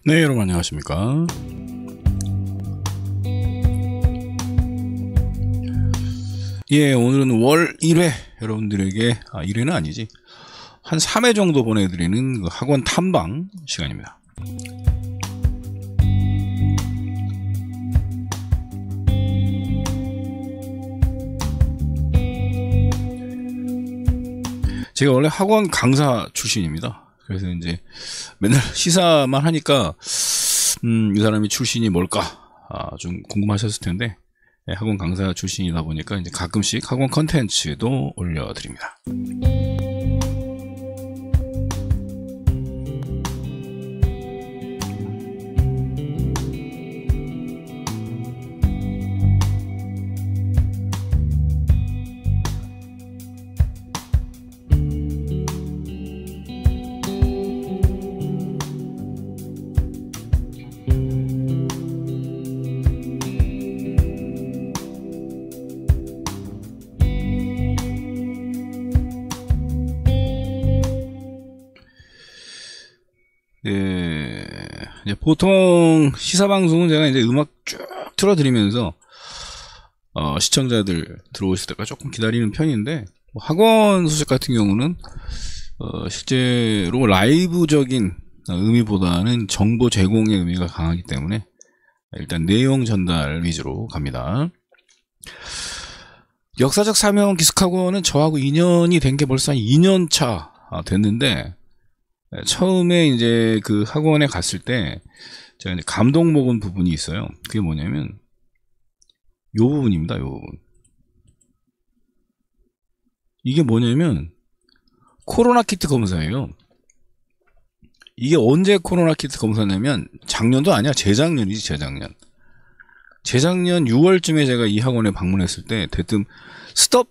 네, 여러분 안녕하십니까. 예, 오늘은 월 1회 여러분들에게 1회는 아니지 한 3회 정도 보내드리는 그 학원 탐방 시간입니다. 제가 원래 학원 강사 출신입니다. 그래서 이제 맨날 시사만 하니까 이 사람이 출신이 뭘까 좀 궁금하셨을 텐데, 학원 강사 출신이다 보니까 이제 가끔씩 학원 컨텐츠도 올려드립니다. 네, 이제 보통 시사방송은 제가 이제 음악 쭉 틀어드리면서 시청자들 들어오실 때까지 조금 기다리는 편인데, 학원 소식 같은 경우는 실제로 라이브적인 의미보다는 정보 제공의 의미가 강하기 때문에 일단 내용 전달 위주로 갑니다. 역사적 사명 기숙학원은 저하고 인연이 된 게 벌써 한 2년 차 됐는데, 처음에 이제 그 학원에 갔을 때 제가 이제 감동 먹은 부분이 있어요. 그게 뭐냐면 요 부분입니다. 요 부분. 이게 뭐냐면 코로나 키트 검사예요. 이게 언제 코로나 키트 검사냐면 작년도 아니야. 재작년이지, 재작년. 재작년 6월쯤에 제가 이 학원에 방문했을 때 대뜸 스톱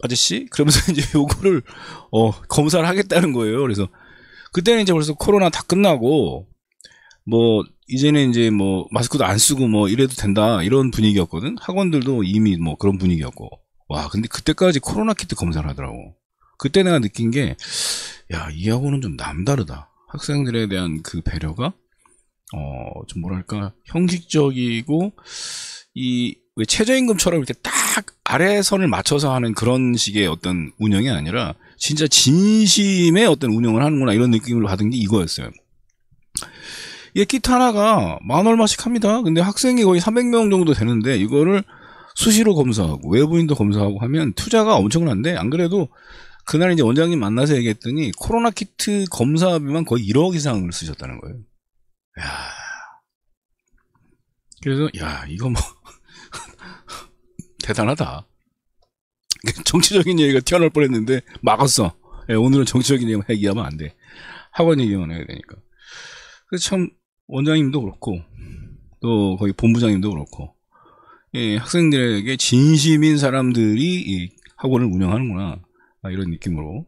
아저씨? 그러면서 이제 요거를 검사를 하겠다는 거예요. 그래서 그때는 이제 벌써 코로나 다 끝나고 뭐 이제는 이제 뭐 마스크도 안 쓰고 뭐 이래도 된다 이런 분위기였거든. 학원들도 이미 뭐 그런 분위기였고. 와, 근데 그때까지 코로나 키트 검사를 하더라고. 그때 내가 느낀 게, 야, 이 학원은 좀 남다르다. 학생들에 대한 그 배려가 좀 뭐랄까 형식적이고, 왜 최저임금처럼 이렇게 딱 아래선을 맞춰서 하는 그런 식의 어떤 운영이 아니라 진짜 진심의 어떤 운영을 하는구나, 이런 느낌을 받은 게 이거였어요. 이게 키트 하나가 10,000얼마씩 합니다. 근데 학생이 거의 300명 정도 되는데 이거를 수시로 검사하고 외부인도 검사하고 하면 투자가 엄청난데, 안 그래도 그날 이제 원장님 만나서 얘기했더니 코로나 키트 검사비만 거의 1억 이상을 쓰셨다는 거예요. 야, 그래서 야, 이거 뭐 대단하다. 정치적인 얘기가 튀어나올 뻔했는데 막았어. 오늘은 정치적인 얘기하면 안 돼. 학원 얘기만 해야 되니까. 그래서 참 원장님도 그렇고 또 거기 본부장님도 그렇고, 학생들에게 진심인 사람들이 이 학원을 운영하는구나, 이런 느낌으로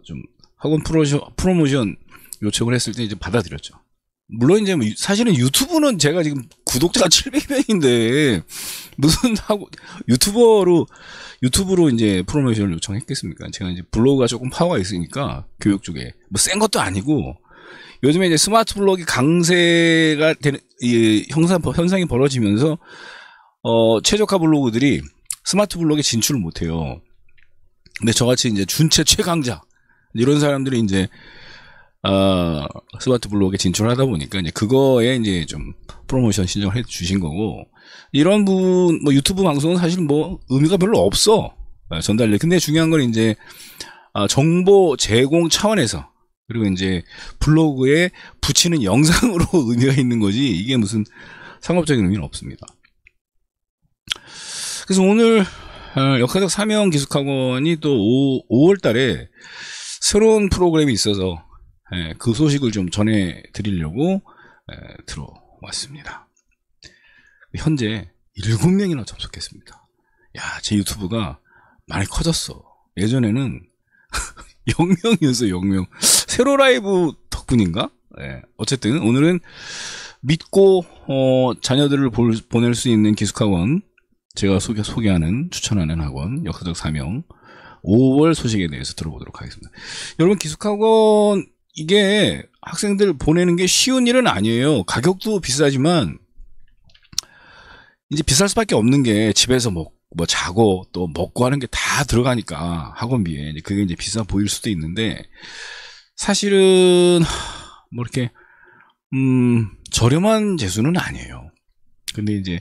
좀 학원 프로모션 요청을 했을 때 이제 받아들였죠. 물론 이제 사실은 유튜브는 제가 지금 구독자가 700명인데 무슨 유튜브로 이제 프로모션을 요청했겠습니까? 제가 이제 블로그가 조금 파워가 있으니까 교육 쪽에 뭐 센 것도 아니고, 요즘에 이제 스마트 블로그 강세가 되는 현상이 벌어지면서 최저가 블로그들이 스마트 블로그에 진출을 못해요. 근데 저같이 이제 준체 최강자 이런 사람들이 이제 스마트 블로그에 진출하다 보니까 이제 그거에 이제 좀 프로모션 신청을 해 주신 거고, 이런 부분 뭐 유튜브 방송은 사실 뭐 의미가 별로 없어, 전달력. 근데 중요한 건 이제 정보 제공 차원에서, 그리고 이제 블로그에 붙이는 영상으로 의미가 있는 거지, 이게 무슨 상업적인 의미는 없습니다. 그래서 오늘 역사적 사명 기숙학원이 또 5월 달에 새로운 프로그램이 있어서 그 소식을 좀 전해 드리려고 들어왔습니다. 현재 7명이나 접속했습니다. 야, 제 유튜브가 많이 커졌어. 예전에는 0명이었어요, 0명. 세로 라이브 덕분인가? 어쨌든 오늘은 믿고 자녀들을 보낼 수 있는 기숙학원, 제가 소개하는 추천하는 학원 역사적 사명 5월 소식에 대해서 들어보도록 하겠습니다. 여러분, 기숙학원 이게 학생들 보내는 게 쉬운 일은 아니에요. 가격도 비싸지만 이제 비쌀 수밖에 없는 게 집에서 뭐 자고 또 먹고 하는 게 다 들어가니까 학원비에 그게 이제 비싸 보일 수도 있는데 사실은 뭐 이렇게 저렴한 재수는 아니에요. 근데 이제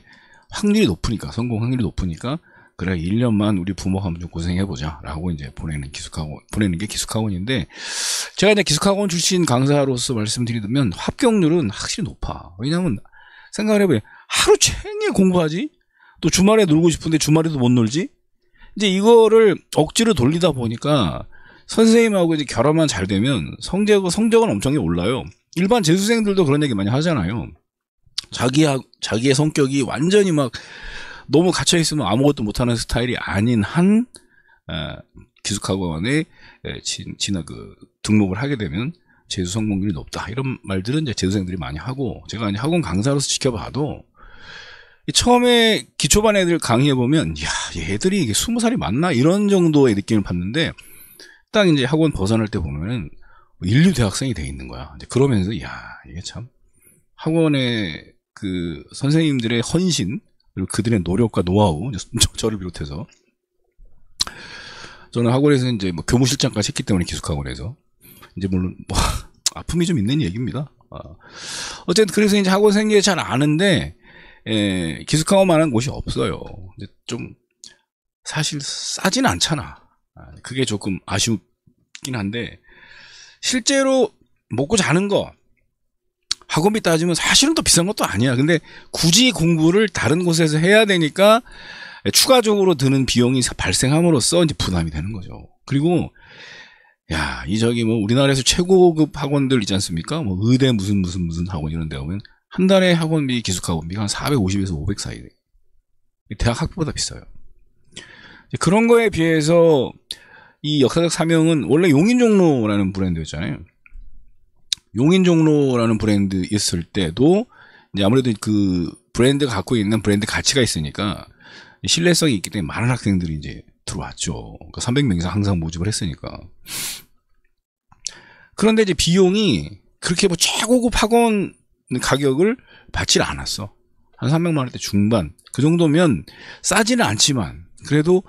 확률이 높으니까 성공 확률이 높으니까 그래 1년만 우리 부모가 한번 좀 고생해보자 라고 이제 보내는 게 기숙학원인데 제가 이제 기숙학원 출신 강사로서 말씀드리면 합격률은 확실히 높아. 왜냐면 생각을 해봐요. 하루 종일 공부하지 또 주말에 놀고 싶은데 주말에도 못 놀지 이제 이거를 억지로 돌리다 보니까 선생님하고 이제 결합만 잘 되면 성적은 엄청나게 올라요. 일반 재수생들도 그런 얘기 많이 하잖아요. 자기의 성격이 완전히 막 너무 갇혀있으면 아무것도 못하는 스타일이 아닌 한 기숙학원에 등록을 하게 되면 재수 성공률이 높다 이런 말들은 이제 재수생들이 많이 하고 제가 이제 학원 강사로서 지켜봐도 처음에 기초반 애들 강의해보면 야 얘들이 이게 20살이 맞나 이런 정도의 느낌을 받는데 딱 이제 학원 벗어날 때 보면은 인류 대학생이 돼 있는 거야. 이제 그러면서 야 이게 참 학원의 그 선생님들의 헌신 그리고 그들의 노력과 노하우 저를 비롯해서 저는 학원에서 이제 뭐 교무실장까지 했기 때문에 기숙학원에서 이제 물론 뭐 아픔이 좀 있는 얘기입니다. 어쨌든 그래서 이제 학원 생계 잘 아는데 기숙학원만한 곳이 없어요. 근데 좀 사실 싸진 않잖아. 그게 조금 아쉽긴 한데 실제로 먹고 자는 거 학원비 따지면 사실은 또 비싼 것도 아니야. 근데 굳이 공부를 다른 곳에서 해야 되니까 추가적으로 드는 비용이 발생함으로써 이제 부담이 되는 거죠. 그리고 야, 뭐 우리나라에서 최고급 학원들 있지 않습니까? 뭐 의대 무슨 학원 이런 데 오면 한 달에 학원비 기숙학원비가 한 450에서 500 사이 돼. 대학 학비보다 비싸요. 그런 거에 비해서 이 역사적 사명은 원래 용인종로라는 브랜드였잖아요. 용인종로라는 브랜드 있을 때도 이제 아무래도 그 브랜드가 갖고 있는 브랜드 가치가 있으니까 신뢰성이 있기 때문에 많은 학생들이 이제 들어왔죠. 그러니까 300명 이상 항상 모집을 했으니까. 그런데 이제 비용이 그렇게 뭐 최고급 학원 가격을 받질 않았어. 한 300만 원대 중반. 그 정도면 싸지는 않지만 그래도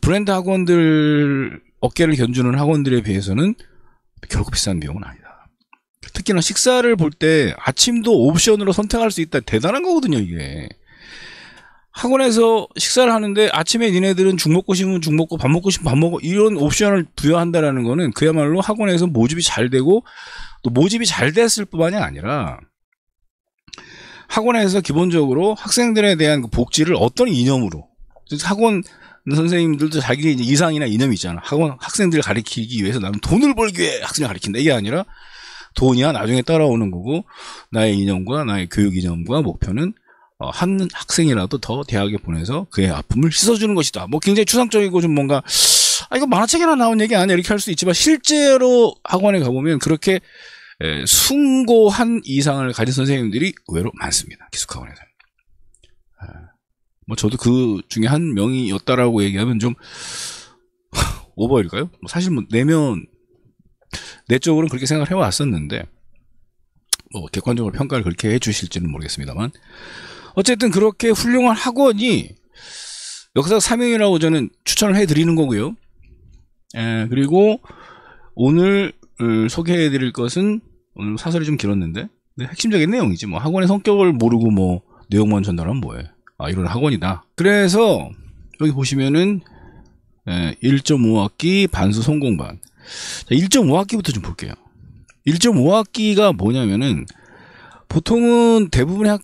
브랜드 학원들 어깨를 견주는 학원들에 비해서는 결코 비싼 비용은 아니다. 특히나 식사를 볼 때 아침도 옵션으로 선택할 수 있다. 대단한 거거든요, 이게. 학원에서 식사를 하는데 아침에 니네들은 죽 먹고 싶으면 죽 먹고 밥 먹고 싶으면 밥 먹고 이런 옵션을 부여한다라는 거는 그야말로 학원에서 모집이 잘 되고 또 모집이 잘 됐을 뿐만이 아니라 학원에서 기본적으로 학생들에 대한 그 복지를 어떤 이념으로 학원 선생님들도 자기 이상이나 이념이 있잖아. 학생들을 가르치기 위해서 나는 돈을 벌기 위해 학생을 가르친다. 이게 아니라 돈이야 나중에 따라오는 거고 나의 이념과 나의 교육 이념과 목표는 한 학생이라도 더 대학에 보내서 그의 아픔을 씻어주는 것이다. 뭐 굉장히 추상적이고 좀 뭔가 이거 만화책에나 나온 얘기 아니야 이렇게 할 수 있지만 실제로 학원에 가보면 그렇게 숭고한 이상을 가진 선생님들이 의외로 많습니다. 기숙학원에서. 뭐 저도 그 중에 한 명이었다라고 얘기하면 좀 오버일까요? 사실 뭐 내적으로는 그렇게 생각을 해왔었는데 뭐 객관적으로 평가를 그렇게 해주실지는 모르겠습니다만 어쨌든 그렇게 훌륭한 학원이 역사적 사명이라고 저는 추천을 해드리는 거고요. 그리고 오늘 소개해드릴 것은 오늘 사설이 좀 길었는데 핵심적인 내용이지 뭐 학원의 성격을 모르고 뭐 내용만 전달하면 뭐해. 이런 학원이다. 그래서 여기 보시면은 1.5학기 반수 성공반. 1.5학기부터 좀 볼게요. 1.5학기가 뭐냐면은 보통은 대부분의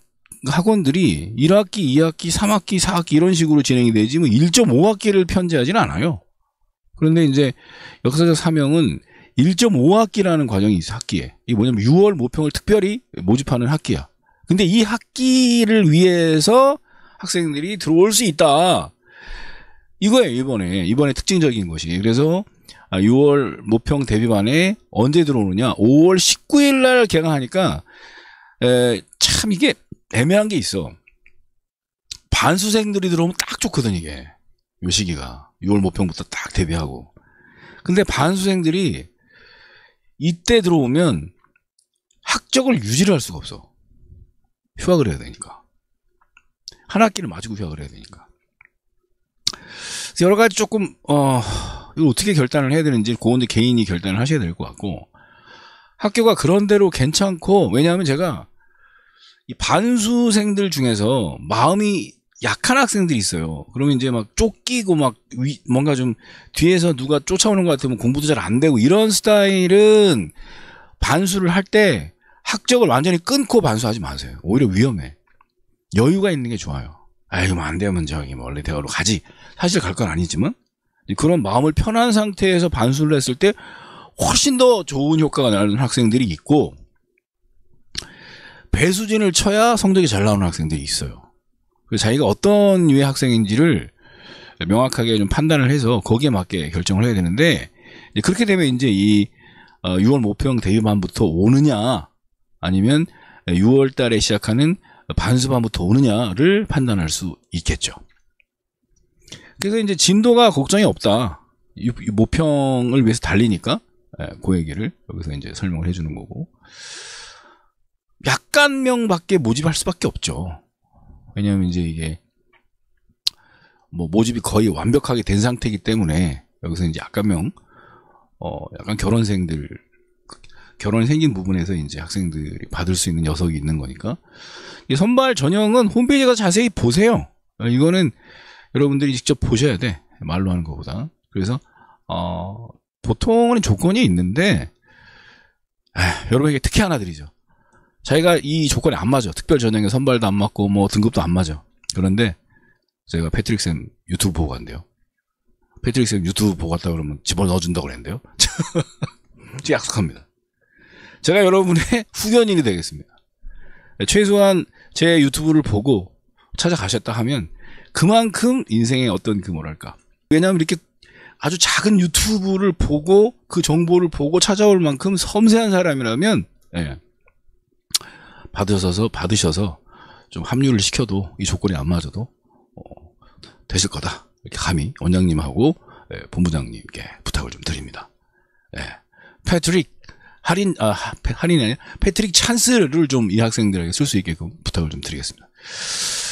학원들이 1학기, 2학기, 3학기, 4학기 이런 식으로 진행이 되지 뭐 1.5학기를 편제하지는 않아요. 그런데 이제 역사적 사명은 1.5학기라는 과정이 있어, 학기에. 이게 뭐냐면 6월 모평을 특별히 모집하는 학기야. 근데 이 학기를 위해서 학생들이 들어올 수 있다. 이거예요, 이번에 특징적인 것이. 그래서 6월 모평 대비반에 언제 들어오느냐? 5월 19일 날 개강하니까 참 이게 애매한 게 있어. 반수생들이 들어오면 딱 좋거든, 이게. 요 시기가. 6월 모평부터 딱 대비하고. 근데 반수생들이 이때 들어오면 학적을 유지를 할 수가 없어. 휴학을 해야 되니까. 한 학기를 마치고 휴학을 해야 되니까. 그래서 여러 가지 조금 이거 어떻게 결단을 해야 되는지 그건 개인이 결단을 하셔야 될 것 같고, 학교가 그런 대로 괜찮고, 왜냐하면 제가 이 반수생들 중에서 마음이 약한 학생들이 있어요. 그러면 이제 막 쫓기고 막 뭔가 좀 뒤에서 누가 쫓아오는 것 같으면 공부도 잘 안 되고, 이런 스타일은 반수를 할 때 학적을 완전히 끊고 반수하지 마세요. 오히려 위험해. 여유가 있는 게 좋아요. 이거 안 되면 저기 원래 대학으로 가지. 사실 갈 건 아니지만 그런 마음을 편한 상태에서 반수를 했을 때 훨씬 더 좋은 효과가 나는 학생들이 있고, 배수진을 쳐야 성적이 잘 나오는 학생들이 있어요. 그래서 자기가 어떤 류의 학생인지를 명확하게 좀 판단을 해서 거기에 맞게 결정을 해야 되는데, 그렇게 되면 이제 이 6월 모평 대비반부터 오느냐, 아니면 6월 달에 시작하는 반수반부터 오느냐를 판단할 수 있겠죠. 그래서 이제 진도가 걱정이 없다. 모평을 위해서 달리니까 그 얘기를 여기서 이제 설명을 해주는 거고, 약간 명밖에 모집할 수밖에 없죠. 왜냐하면 이제 이게 뭐 모집이 거의 완벽하게 된 상태이기 때문에 여기서 이제 약간 명, 약간 결혼이 생긴 부분에서 이제 학생들이 받을 수 있는 녀석이 있는 거니까, 이 선발 전형은 홈페이지에 가서 자세히 보세요. 이거는 여러분들이 직접 보셔야 돼. 말로 하는 것보다. 그래서 보통은 조건이 있는데, 여러분에게 특혜 하나 드리죠. 자기가 이 조건에 안 맞아. 특별 전형에 선발도 안 맞고 뭐 등급도 안 맞아. 그런데 제가 패트릭 쌤 유튜브 보고 간대요. 패트릭 쌤 유튜브 보고 갔다 그러면 집어넣어준다고 그랬는데요. 제가 약속합니다. 제가 여러분의 후견인이 되겠습니다. 최소한 제 유튜브를 보고 찾아가셨다 하면 그만큼 인생의 어떤 그 뭐랄까, 왜냐하면 이렇게 아주 작은 유튜브를 보고 그 정보를 보고 찾아올 만큼 섬세한 사람이라면, 받으셔서 좀 합류를 시켜도 이 조건이 안 맞아도 되실 거다, 이렇게 감히 원장님하고 본부장님께 부탁을 좀 드립니다. 패트릭 할인이 아니라 패트릭 찬스를 좀 이 학생들에게 쓸 수 있게끔 부탁을 좀 드리겠습니다.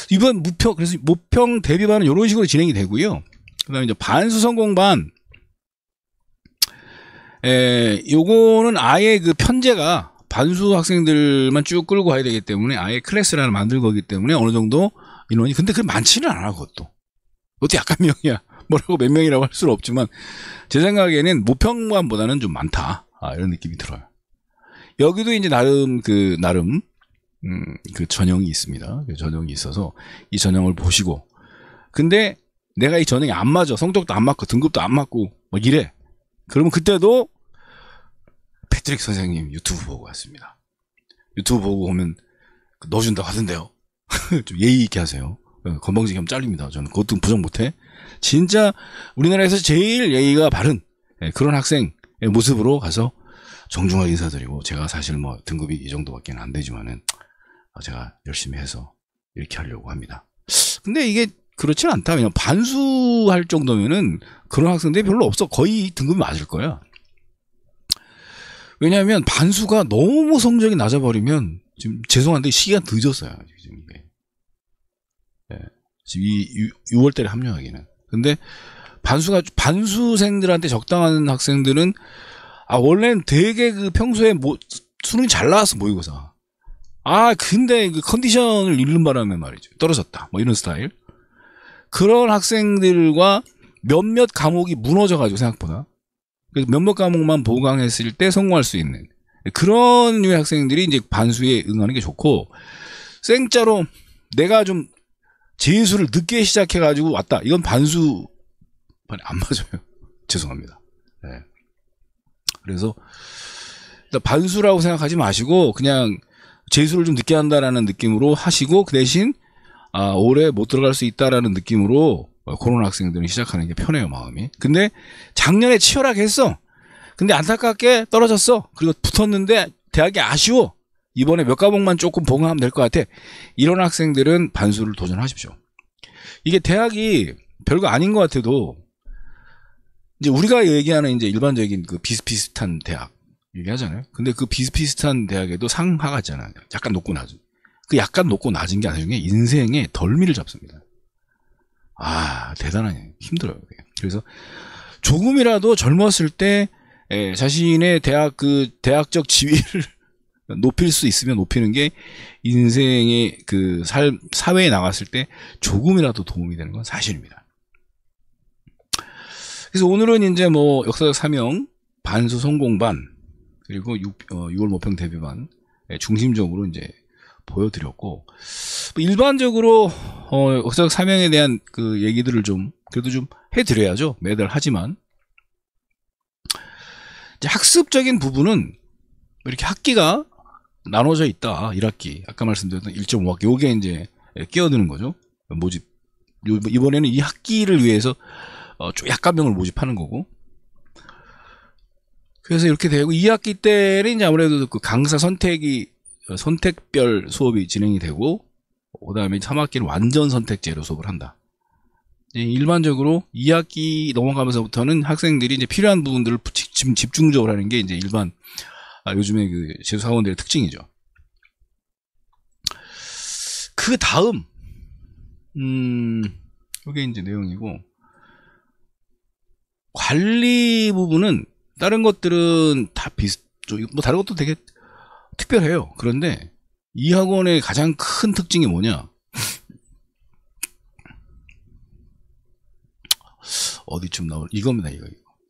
이번 그래서 모평 대비반은 이런 식으로 진행이 되고요. 그 다음에 이제 반수 성공반, 요거는 아예 그 편제가 반수 학생들만 쭉 끌고 가야 되기 때문에 아예 클래스를 하나 만들 거기 때문에 어느 정도 인원이, 근데 그게 많지는 않아. 그것도 약간 명이야. 뭐라고 몇 명이라고 할 수는 없지만 제 생각에는 모평반보다는 좀 많다, 이런 느낌이 들어요. 여기도 이제 나름 그 전형이 있습니다. 그 전형이 있어서 이 전형을 보시고, 근데 내가 이 전형이 안 맞아, 성적도 안 맞고 등급도 안 맞고 뭐 이래, 그러면 그때도 패트릭 선생님 유튜브 보고 왔습니다. 유튜브 보고 오면 넣어준다고 하던데요. 좀 예의 있게 하세요. 건방지게 하면 잘립니다. 저는 그것도 부정 못해. 진짜 우리나라에서 제일 예의가 바른 그런 학생의 모습으로 가서 정중하게 인사드리고, 제가 사실 뭐 등급이 이 정도밖에 안 되지만은 제가 열심히 해서 이렇게 하려고 합니다. 근데 이게 그렇지는 않다. 그냥 반수할 정도면은 그런 학생들이 별로 없어. 거의 등급이 맞을 거야. 왜냐하면 반수가 너무 성적이 낮아버리면, 지금 죄송한데 시기가 늦었어요. 지금 이게. 지금 이 6월달에 합류하기는. 근데 반수생들한테 적당한 학생들은 원래는 되게 그 평소에 수능이 잘 나왔어, 모의고사. 근데 그 컨디션을 잃는 바람에 말이죠, 떨어졌다, 뭐 이런 스타일. 그런 학생들과 몇몇 과목이 무너져가지고 생각보다, 그래서 몇몇 과목만 보강했을 때 성공할 수 있는 그런 류의 학생들이 이제 반수에 응하는 게 좋고, 생짜로 내가 좀 재수를 늦게 시작해가지고 왔다, 이건 반수 안 맞아요. 죄송합니다. 그래서 일단 반수라고 생각하지 마시고 그냥 재수를 좀 늦게 한다라는 느낌으로 하시고, 그 대신 올해 못 들어갈 수 있다라는 느낌으로 코로나 학생들은 시작하는 게 편해요, 마음이. 근데 작년에 치열하게 했어. 근데 안타깝게 떨어졌어. 그리고 붙었는데 대학이 아쉬워. 이번에 몇 과목만 조금 보강하면 될 것 같아. 이런 학생들은 반수를 도전하십시오. 이게 대학이 별거 아닌 것 같아도, 이제 우리가 얘기하는 이제 일반적인 그 비슷비슷한 대학, 얘기하잖아요. 근데 그 비슷비슷한 대학에도 상하가 있잖아요. 약간 높고 낮은. 그 약간 높고 낮은 게 나중에 인생의 덜미를 잡습니다. 대단하네. 힘들어요. 그래서 조금이라도 젊었을 때 자신의 대학적 지위를 높일 수 있으면 높이는 게 인생의 그 사회에 나갔을 때 조금이라도 도움이 되는 건 사실입니다. 그래서 오늘은 이제 뭐 역사적 사명, 반수 성공반, 그리고 6월 모평 데뷔반 중심적으로 이제 보여드렸고, 일반적으로 역사적 사명에 대한 그 얘기들을 좀 그래도 좀 해드려야죠. 매달 하지만 이제 학습적인 부분은 이렇게 학기가 나눠져 있다. 1학기 아까 말씀드렸던 1.5학기 요게 이제 끼어드는 거죠. 모집 이번에는 이 학기를 위해서 약간명을 모집하는 거고, 그래서 이렇게 되고 2학기 때는 이제 아무래도 그 강사 선택별 수업이 진행이 되고, 그 다음에 3학기는 완전 선택제로 수업을 한다. 일반적으로 2학기 넘어가면서부터는 학생들이 이제 필요한 부분들을 집중적으로 하는 게 이제 일반 요즘에 그 재수학원들의 특징이죠. 그 다음 이게 이제 내용이고, 관리 부분은 다른 것들은 다 뭐 다른 것도 되게 특별해요. 그런데 이 학원의 가장 큰 특징이 뭐냐? 어디쯤 나올 이겁니다. 이거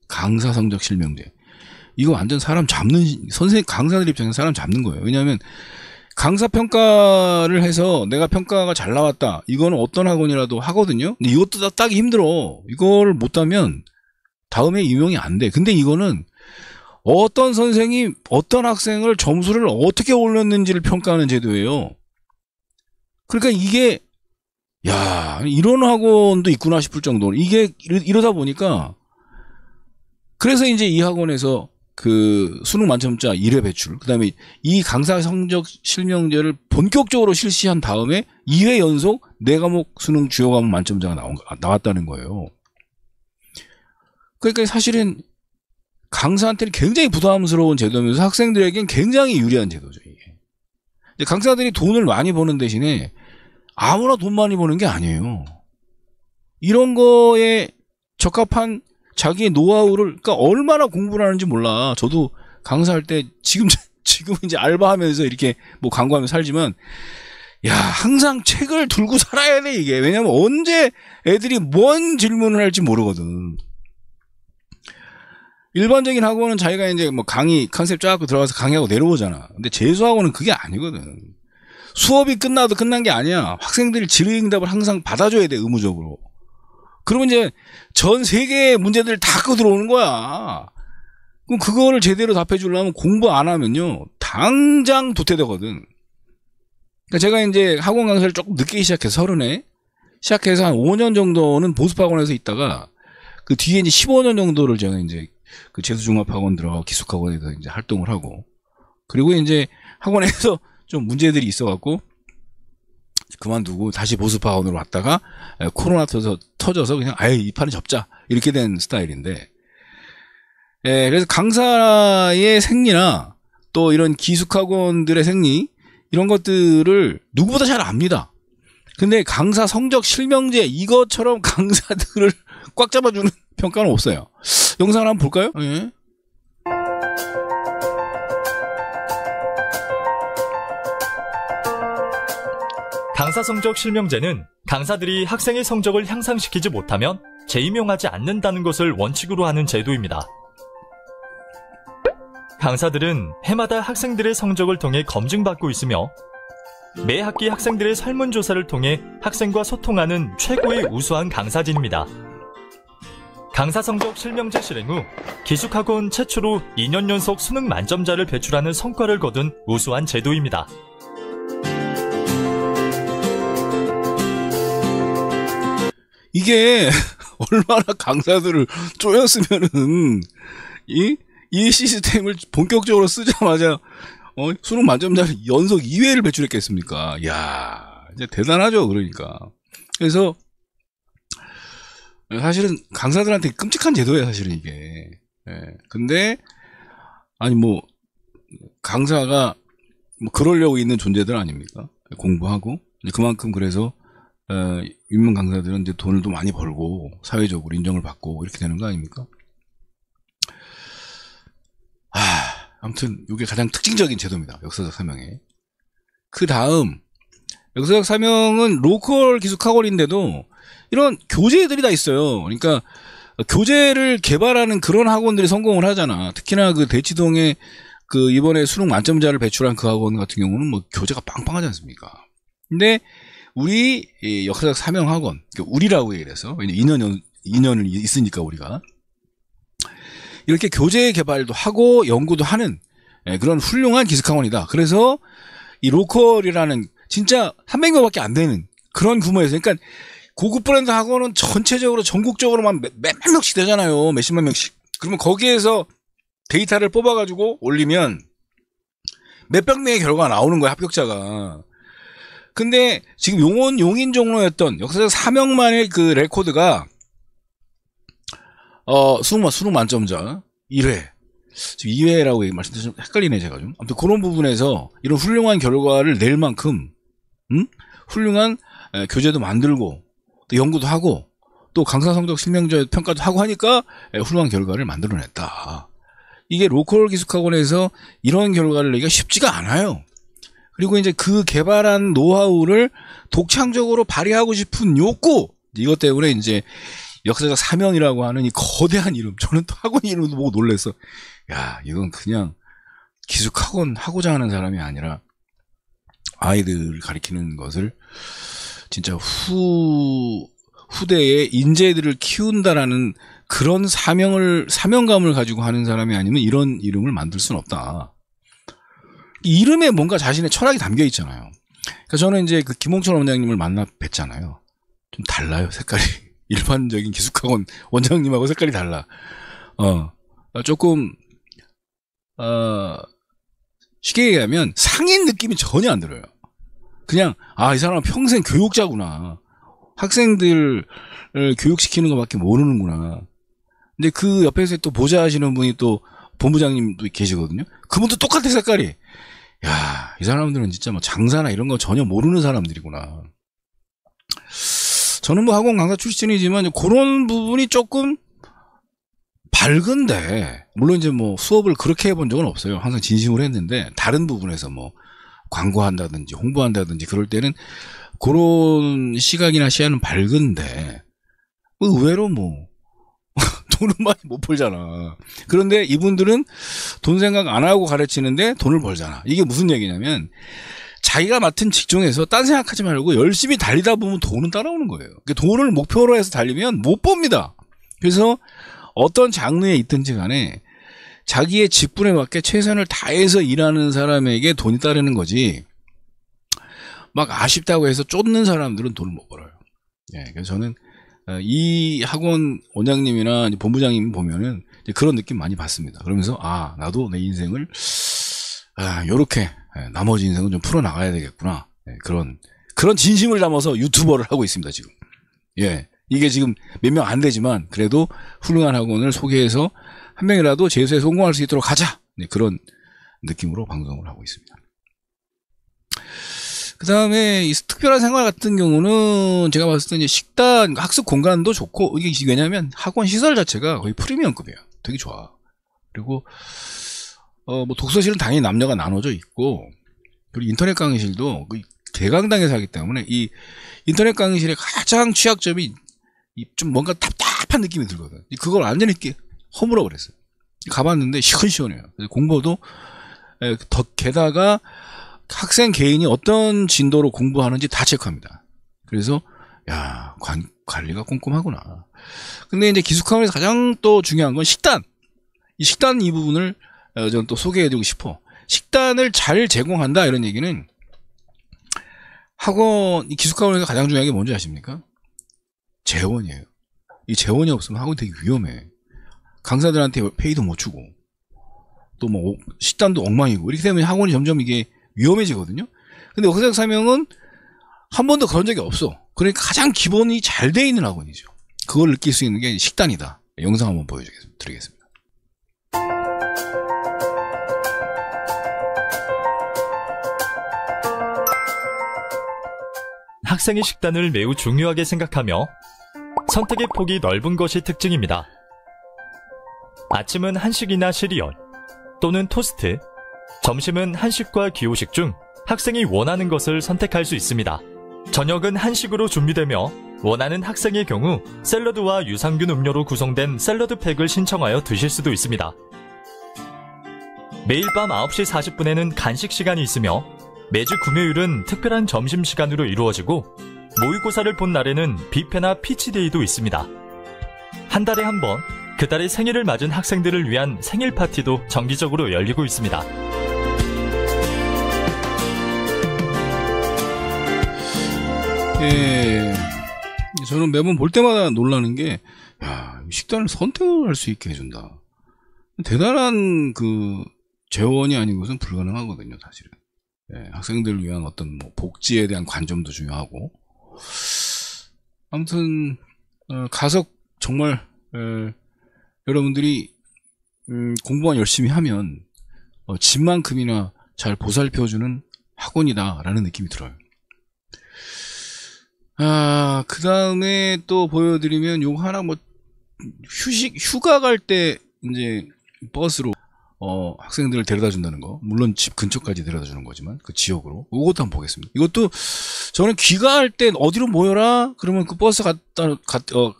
강사 성적 실명제. 이거 완전 사람 잡는, 강사들 입장에서 사람 잡는 거예요. 왜냐하면 강사 평가를 해서 내가 평가가 잘 나왔다, 이거는 어떤 학원이라도 하거든요. 근데 이것도 따기 힘들어. 이걸 못하면 다음에 임용이 안 돼. 근데 이거는 어떤 선생이 어떤 학생을 점수를 어떻게 올렸는지를 평가하는 제도예요. 그러니까 이게 이런 학원도 있구나 싶을 정도로 이게 이러다 보니까, 그래서 이제 이 학원에서 그 수능 만점자 1회 배출, 그 다음에 이 강사 성적 실명제를 본격적으로 실시한 다음에 2회 연속 4과목 수능 주요 과목 만점자가 나왔다는 거예요. 그러니까 사실은 강사한테는 굉장히 부담스러운 제도면서 학생들에겐 굉장히 유리한 제도죠, 이게. 이제 강사들이 돈을 많이 버는 대신에 아무나 돈 많이 버는 게 아니에요. 이런 거에 적합한 자기의 노하우를, 그러니까 얼마나 공부를 하는지 몰라. 저도 강사할 때 지금 이제 알바하면서 이렇게 뭐 광고하면서 살지만, 항상 책을 들고 살아야 돼, 이게. 왜냐면 언제 애들이 뭔 질문을 할지 모르거든. 일반적인 학원은 자기가 이제 뭐 강의 컨셉 짜갖고 들어가서 강의하고 내려오잖아. 근데 재수학원은 그게 아니거든. 수업이 끝나도 끝난 게 아니야. 학생들이 질의응답을 항상 받아줘야 돼, 의무적으로. 그러면 이제 전 세계의 문제들 다 갖고 들어오는 거야. 그럼 그거를 제대로 답해 주려면 공부 안 하면요, 당장 도태되거든. 그러니까 제가 이제 학원 강사를 조금 늦게 시작해서 30에 시작해서 한 5년 정도는 보습학원에서 있다가, 그 뒤에 이제 15년 정도를 제가 이제 그 재수종합학원 들어가고 기숙학원에서 이제 활동을 하고, 그리고 이제 학원에서 좀 문제들이 있어갖고 그만두고 다시 보습학원으로 왔다가 코로나 터져서 그냥 이 판을 접자, 이렇게 된 스타일인데, 그래서 강사의 생리나 또 이런 기숙학원들의 생리, 이런 것들을 누구보다 잘 압니다. 근데 강사 성적 실명제, 이것처럼 강사들을 꽉 잡아주는 평가는 없어요. 영상을 한번 볼까요? 예. 강사 성적 실명제는 강사들이 학생의 성적을 향상시키지 못하면 재임용하지 않는다는 것을 원칙으로 하는 제도입니다. 강사들은 해마다 학생들의 성적을 통해 검증받고 있으며, 매 학기 학생들의 설문조사를 통해 학생과 소통하는 최고의 우수한 강사진입니다. 강사 성적 실명제 실행 후 기숙학원 최초로 2년 연속 수능 만점자를 배출하는 성과를 거둔 우수한 제도입니다. 이게 얼마나 강사들을 쪼였으면은 이 시스템을 본격적으로 쓰자마자 수능 만점자를 연속 2회를 배출했겠습니까? 이제 대단하죠. 그러니까. 그래서 사실은 강사들한테 끔찍한 제도예요, 사실은 이게. 근데 아니 뭐 강사가 뭐 그러려고 있는 존재들 아닙니까? 공부하고 그만큼 그래서 인문 강사들은 이제 돈을 또 많이 벌고 사회적으로 인정을 받고 이렇게 되는 거 아닙니까? 아무튼 이게 가장 특징적인 제도입니다. 역사적 사명에. 그 다음 역사적 사명은 로컬 기숙학원인데도 이런 교재들이 다 있어요. 그러니까 교재를 개발하는 그런 학원들이 성공을 하잖아. 특히나 그 대치동에 그 이번에 수능 만점자를 배출한 그 학원 같은 경우는 뭐 교재가 빵빵하지 않습니까? 근데 우리 역사적 사명 학원, 우리라고 얘기를 해서 2년을 있으니까 우리가 이렇게 교재 개발도 하고 연구도 하는 그런 훌륭한 기숙학원이다. 그래서 이 로컬이라는 진짜 300명밖에 안 되는 그런 규모에서, 그러니까 고급 브랜드 학원은 전체적으로 전국적으로만 몇만 명씩 되잖아요. 몇십만 명씩. 그러면 거기에서 데이터를 뽑아가지고 올리면 몇백 명의 결과가 나오는 거야, 합격자가. 근데 지금 용인 종로였던 역사적 사명만의 그 레코드가 수능 만점자 1회. 지금 2회라고 말씀드리면 헷갈리네, 제가 좀. 아무튼 그런 부분에서 이런 훌륭한 결과를 낼 만큼, 훌륭한 교재도 만들고, 또 연구도 하고, 또 강사 성적 실명자 평가도 하고 하니까 훌륭한 결과를 만들어냈다. 이게 로컬 기숙학원에서 이런 결과를 내기가 쉽지가 않아요. 그리고 이제 그 개발한 노하우를 독창적으로 발휘하고 싶은 욕구, 이것 때문에 이제 역사적 사명이라고 하는 이 거대한 이름, 저는 또 학원 이름도 보고 놀랐어. 야, 이건 그냥 기숙학원 하고자 하는 사람이 아니라 아이들을 가리키는 것을 진짜 후대의 인재들을 키운다라는 그런 사명감을 가지고 하는 사람이 아니면 이런 이름을 만들 수는 없다. 이 이름에 뭔가 자신의 철학이 담겨 있잖아요. 그러니까 저는 이제 그 김홍철 원장님을 만나 뵀잖아요. 좀 달라요, 색깔이. 일반적인 기숙학원 원장님하고 색깔이 달라. 조금, 쉽게 얘기하면 상인 느낌이 전혀 안 들어요. 그냥, 이 사람은 평생 교육자구나. 학생들을 교육시키는 것밖에 모르는구나. 근데 그 옆에서 또 보좌하시는 분이 또 본부장님도 계시거든요. 그분도 똑같아, 색깔이. 야, 이 사람들은 진짜 뭐 장사나 이런 거 전혀 모르는 사람들이구나. 저는 뭐 학원 강사 출신이지만 그런 부분이 조금 밝은데, 물론 이제 뭐 수업을 그렇게 해본 적은 없어요. 항상 진심으로 했는데, 다른 부분에서 뭐 광고한다든지 홍보한다든지 그럴 때는 그런 시각이나 시야는 밝은데, 의외로 뭐 돈은 많이 못 벌잖아. 그런데 이분들은 돈 생각 안 하고 가르치는데 돈을 벌잖아. 이게 무슨 얘기냐면 자기가 맡은 직종에서 딴 생각하지 말고 열심히 달리다 보면 돈은 따라오는 거예요. 돈을 목표로 해서 달리면 못 봅니다. 그래서 어떤 장르에 있든지 간에 자기의 직분에 맞게 최선을 다해서 일하는 사람에게 돈이 따르는 거지, 막 아쉽다고 해서 쫓는 사람들은 돈을 못 벌어요. 예, 그래서 저는 이 학원 원장님이나 본부장님 보면은 그런 느낌 많이 받습니다. 그러면서 나도 내 인생을 요렇게 나머지 인생은 좀 풀어나가야 되겠구나. 그런 진심을 담아서 유튜버를 하고 있습니다, 지금. 예. 이게 지금 몇 명 안 되지만 그래도 훌륭한 학원을 소개해서 한 명이라도 재수에 성공할 수 있도록 하자. 네, 그런 느낌으로 방송을 하고 있습니다. 그 다음에 이 특별한 생활 같은 경우는 제가 봤을 때 이제 식단, 학습 공간도 좋고, 이게 왜냐면 학원 시설 자체가 거의 프리미엄급이에요. 되게 좋아. 그리고 뭐 독서실은 당연히 남녀가 나눠져 있고, 그리고 인터넷 강의실도 대강당에서 하기 때문에 이 인터넷 강의실의 가장 취약점이 좀 뭔가 답답한 느낌이 들거든. 그걸 완전히 이렇게 허물어 버렸어요. 가봤는데 시원시원해요. 그래서 공부도 게다가 학생 개인이 어떤 진도로 공부하는지 다 체크합니다. 그래서 야, 관리가 꼼꼼하구나. 근데 이제 기숙학원에서 가장 또 중요한 건 식단. 이 부분을 저는 또 소개해드리고 싶어. 식단을 잘 제공한다 이런 얘기는 기숙학원에서 가장 중요한 게 뭔지 아십니까? 재원이에요. 이 재원이 없으면 학원이 되게 위험해. 강사들한테 페이도 못 주고, 또 뭐 식단도 엉망이고, 이렇게 되면 학원이 점점 이게 위험해지거든요. 근데 역사적 사명은 한 번도 그런 적이 없어. 그러니까 가장 기본이 잘 돼 있는 학원이죠. 그걸 느낄 수 있는 게 식단이다. 영상 한번 보여드리겠습니다. 학생의 식단을 매우 중요하게 생각하며 선택의 폭이 넓은 것이 특징입니다. 아침은 한식이나 시리얼 또는 토스트, 점심은 한식과 기호식 중 학생이 원하는 것을 선택할 수 있습니다. 저녁은 한식으로 준비되며 원하는 학생의 경우 샐러드와 유산균 음료로 구성된 샐러드 팩을 신청하여 드실 수도 있습니다. 매일 밤 9시 40분에는 간식 시간이 있으며 매주 금요일은 특별한 점심시간으로 이루어지고 모의고사를 본 날에는 뷔페나 피치데이도 있습니다. 한 달에 한 번, 그달의 생일을 맞은 학생들을 위한 생일 파티도 정기적으로 열리고 있습니다. 예, 저는 매번 볼 때마다 놀라는 게, 야, 식단을 선택을 할 수 있게 해준다. 대단한 재원이 아닌 것은 불가능하거든요, 사실은. 예, 학생들을 위한 어떤 복지에 대한 관점도 중요하고. 아무튼, 가서 정말, 여러분들이, 공부만 열심히 하면, 집만큼이나 잘 보살펴주는 학원이다라는 느낌이 들어요. 그 다음에 또 보여드리면 요거 하나 휴가 갈 때 이제 버스로 학생들을 데려다 준다는 거. 물론 집 근처까지 데려다 주는 거지만 그 지역으로. 요것도 한번 보겠습니다. 이것도 저는 귀가할 때 어디로 모여라? 그러면 그 버스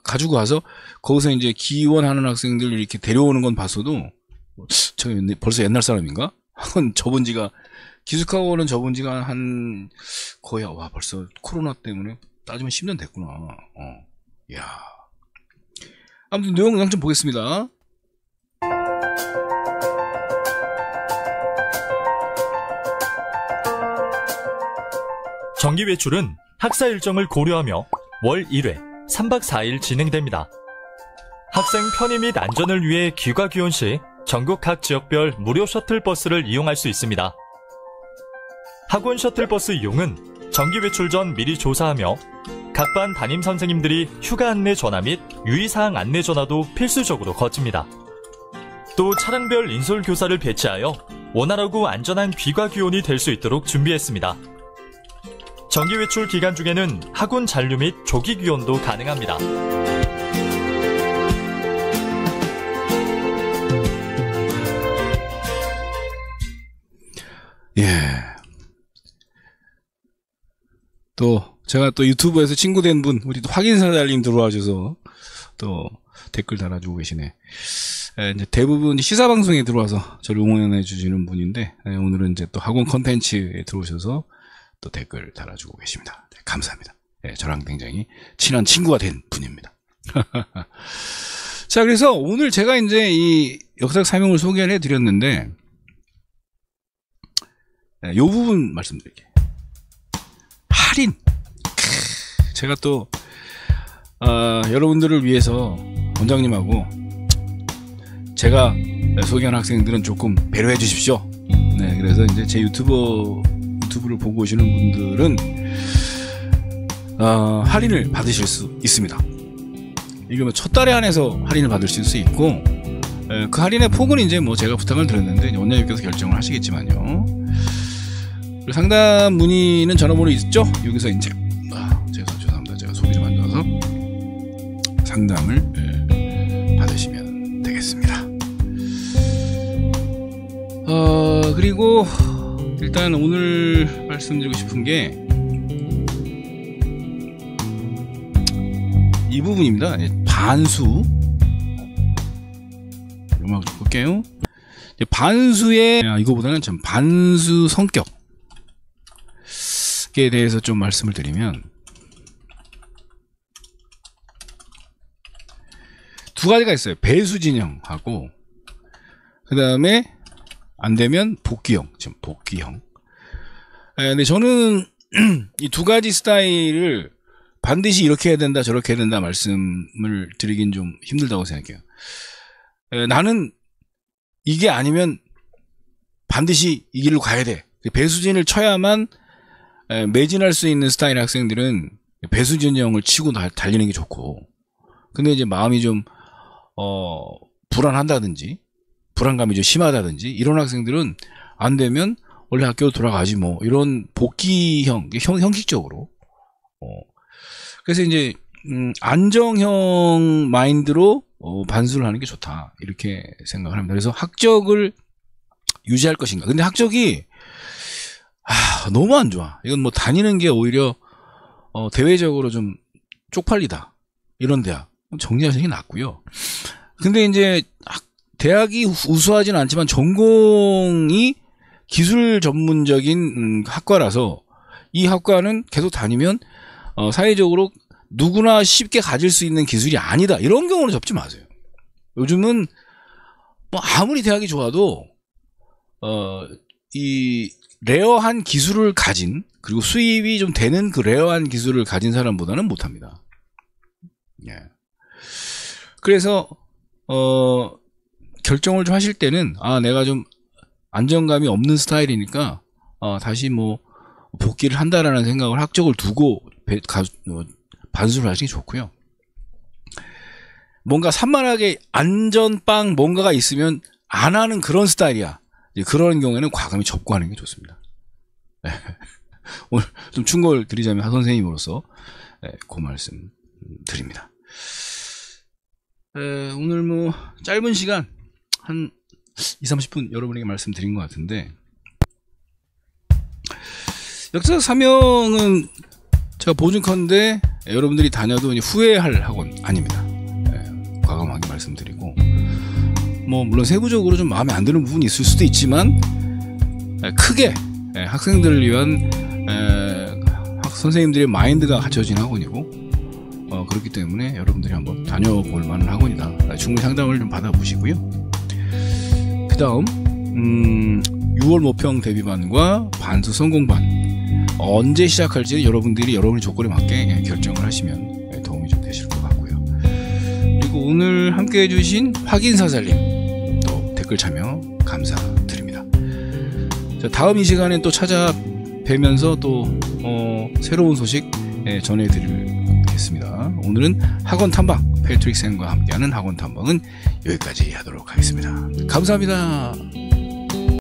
가지고 가서 거기서 이제 기원하는 학생들 이렇게 데려오는 건 봤어도 저 벌써 옛날 사람인가? 학원 접은 지가 기숙학원은 접은 지가 한 거의 벌써 코로나 때문에 따지면 10년 됐구나. 이야. 아무튼 내용 좀 보겠습니다. 정기 외출은 학사 일정을 고려하며 월 1회 3박 4일 진행됩니다. 학생 편의 및 안전을 위해 귀가 귀원 시 전국 각 지역별 무료 셔틀버스를 이용할 수 있습니다. 학원 셔틀버스 이용은 정기 외출 전 미리 조사하며 각 반 담임 선생님들이 휴가 안내 전화 및 유의사항 안내 전화도 필수적으로 거칩니다. 또 차량별 인솔 교사를 배치하여 원활하고 안전한 귀가 귀원이 될 수 있도록 준비했습니다. 정기 외출 기간 중에는 학원 잔류 및 조기 귀원도 가능합니다. 예. 또 제가 또 유튜브에서 친구 된 분, 우리 또 확인사달님 들어와줘서 또 댓글 달아주고 계시네. 이제 대부분 시사방송에 들어와서 저를 응원해 주시는 분인데, 오늘은 이제 또 학원 컨텐츠에 들어오셔서 또 댓글 달아주고 계십니다. 네, 감사합니다. 네, 저랑 굉장히 친한 친구가 된 분입니다. 자, 그래서 오늘 제가 이제 이 역사적 사명을 소개를 해드렸는데, 이 부분 말씀드릴게요. 할인. 제가 또 여러분들을 위해서 원장님하고 제가 소개한 학생들은 조금 배려해 주십시오. 네, 그래서 이제 제 유튜브를 보고 오시는 분들은 할인을 받으실 수 있습니다. 이게 뭐 첫 달에 한해서 할인을 받으실 수 있고, 그 할인의 폭은 이제 뭐 제가 부탁을 드렸는데 원장님께서 결정을 하시겠지만요. 상담 문의는 전화번호 있죠? 여기서 이제 죄송합니다. 제가 소비를 만들어서 상담을 받으시면 되겠습니다. 그리고 일단 오늘 말씀드리고 싶은 게 이 부분입니다. 반수. 음악 좀 볼게요. 반수의 이거보다는 좀 반수 성격에 대해서 좀 말씀을 드리면, 두 가지가 있어요. 배수 진영하고 그 다음에 안되면 복귀형. 지금 복귀형. 근데 저는 이 두 가지 스타일을 반드시 이렇게 해야 된다 저렇게 해야 된다 말씀을 드리긴 좀 힘들다고 생각해요. 나는 이게 아니면 반드시 이 길로 가야 돼. 배수진을 쳐야만 매진할 수 있는 스타일 학생들은 배수진형을 치고 달리는 게 좋고, 근데 이제 마음이 좀 불안한다든지 불안감이 좀 심하다든지 이런 학생들은 안 되면 원래 학교로 돌아가지 뭐, 이런 복귀형, 형식적으로 그래서 이제 안정형 마인드로 반수를 하는 게 좋다 이렇게 생각을 합니다. 그래서 학적을 유지할 것인가. 근데 학적이 너무 안 좋아. 이건 뭐 다니는 게 오히려 대외적으로 좀 쪽팔리다 이런 대학 정리하시는 게 낫고요. 근데 이제 대학이 우수하진 않지만 전공이 기술 전문적인 학과라서 이 학과는 계속 다니면 사회적으로 누구나 쉽게 가질 수 있는 기술이 아니다 이런 경우는 접지 마세요. 요즘은 뭐 아무리 대학이 좋아도 이 레어한 기술을 가진 그리고 수입이 좀 되는 그 레어한 기술을 가진 사람보다는 못합니다. 예. 그래서 결정을 좀 하실 때는 내가 좀 안정감이 없는 스타일이니까 다시 뭐 복귀를 한다라는 생각을 학적을 두고 반수를 하시는 게 좋고요. 뭔가 산만하게 안전빵 뭔가가 있으면 안 하는 그런 스타일이야. 그런 경우에는 과감히 접고하는 게 좋습니다. 오늘 좀 충고를 드리자면 하 선생님으로서 그 말씀 드립니다. 오늘 뭐 짧은 시간 한 20-30분 여러분에게 말씀드린 것 같은데 역사 사명은 제가 보증컨대 여러분들이 다녀도 후회할 학원 아닙니다. 과감하게 말씀드리고 물론 세부적으로 좀 마음에 안 드는 부분이 있을 수도 있지만 크게 학생들을 위한 선생님들의 마인드가 갖춰진 학원이고 그렇기 때문에 여러분들이 한번 다녀볼 만한 학원이다. 충분히 상담을 좀 받아보시고요. 그 다음 6월 모평 대비반과 반수 성공반 언제 시작할지 여러분의 조건에 맞게 결정을 하시면 도움이 좀 되실 것 같고요. 그리고 오늘 함께 해주신 확인사살님 또 댓글 참여 감사드립니다. 자, 다음 이 시간엔 또 찾아뵈면서 또 새로운 소식 전해드리겠습니다. 오늘은 학원 탐방 패트릭 쌤과 함께하는 학원 탐방은 여기까지 하도록 하겠습니다. 감사합니다.